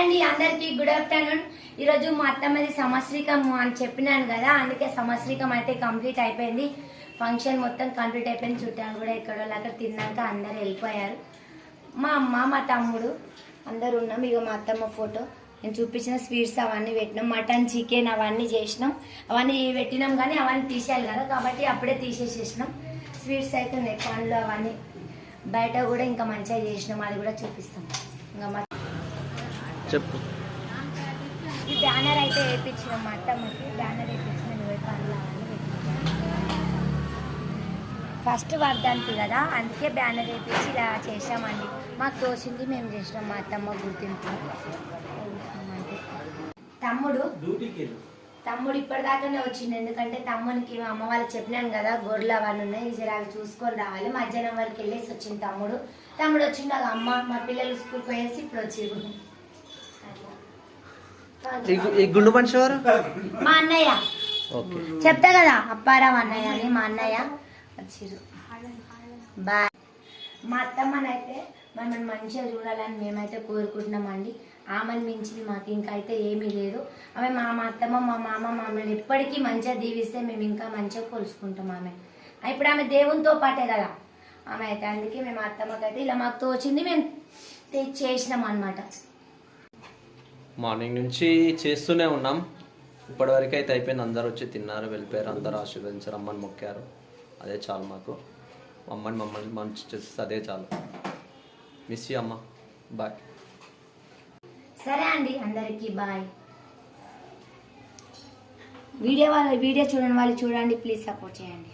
అండి అందరికి good afternoon. ఈరోజు మా అత్తమ్మది సంవత్సరికం అని చెప్పినాను కదా, అందుకే సంవత్సరికం అయితే కంప్లీట్ అయిపోయింది. ఫంక్షన్ మొత్తం కంప్లీట్ అయిపోయింది. చుట్టాలు కూడా ఎక్కడో లాగా తిన్నాక అందరు వెళ్ళిపోయారు. మా అమ్మ మా తమ్ముడు అందరు ఉన్నాం. ఇక మా అత్తమ్మ ఫోటో నేను చూపించిన స్వీట్స్ అవన్నీ పెట్టినాం. మటన్ చికెన్ అవన్నీ చేసినాం. అవన్నీ పెట్టినాం కానీ అవన్నీ తీసేయాలి కదా, కాబట్టి అప్పుడే తీసేసేసినాం. స్వీట్స్ అయితే ఉన్నాయి, పండ్లు అవన్నీ బయట కూడా ఇంకా మంచిగా చేసినాం. అది కూడా చూపిస్తాం. ఇంకా చెప్పు. ఈ బ్యానర్ అయితే వేయించినాం. మా అత్తమ్మకి బ్యానర్ వేయించిన ఫస్ట్ వర్ధంతి కదా, అందుకే బ్యానర్ వేయించి ఇలా చేసామండి. మాకు తోచింది మేము చేసినాం. మా అత్తమ్మ గుర్తింపు. తమ్ముడు ఇప్పటిదాకానే వచ్చింది, ఎందుకంటే తమ్మునికి మా అమ్మ వాళ్ళు చెప్పినాను కదా గొర్రెలు అవన్నీ ఉన్నాయి, జర అవి చూసుకొని రావాలి. మధ్యాహ్నం వరకు వెళ్ళేసి వచ్చింది తమ్ముడు వచ్చిండు. అమ్మ మా పిల్లలు స్కూల్కి పోయేసి ఇప్పుడు వచ్చారు. గుండు మనిషి వారు మా అన్నయ్య, చెప్తా కదా అప్పారావు అన్నయ్య అని. మా అన్నయ్య వచ్చిర్రు. బాయ్. మా అత్తమ్మనైతే మనం మంచిగా చూడాలని మేమైతే కోరుకుంటున్నామండి. ఆమెను మించింది మాకు ఇంకా అయితే ఏమీ లేదు. ఆమె మా అత్తమ్మ మా మామ మమ్మల్ని ఎప్పటికీ మంచిగా దీవిస్తే మేము ఇంకా మంచిగా కొలుసుకుంటాం. ఇప్పుడు ఆమె దేవునితో పాటే కదా ఆమె అయితే, అందుకే మేము అత్తమ్మకైతే ఇలా మాకు తోచింది మేము చేసినాం అన్నమాట. మార్నింగ్ నుంచి చేస్తూనే ఉన్నాం. ఇప్పటివరకు అయితే అయిపోయింది. అందరు వచ్చి తిన్నారు, వెళ్ళిపోయారు. అందరూ ఆశీర్వదించారు, అమ్మని మొక్కారు. అదే చాలు మాకు. మమ్మల్ని మంచి చేస్తే అదే చాలు. మిస్ యూ అమ్మ. బాయ్. సరే అండి, అందరికీ బాయ్. వీడియో చూడని వాళ్ళు చూడండి, ప్లీజ్ సపోర్ట్ చేయండి.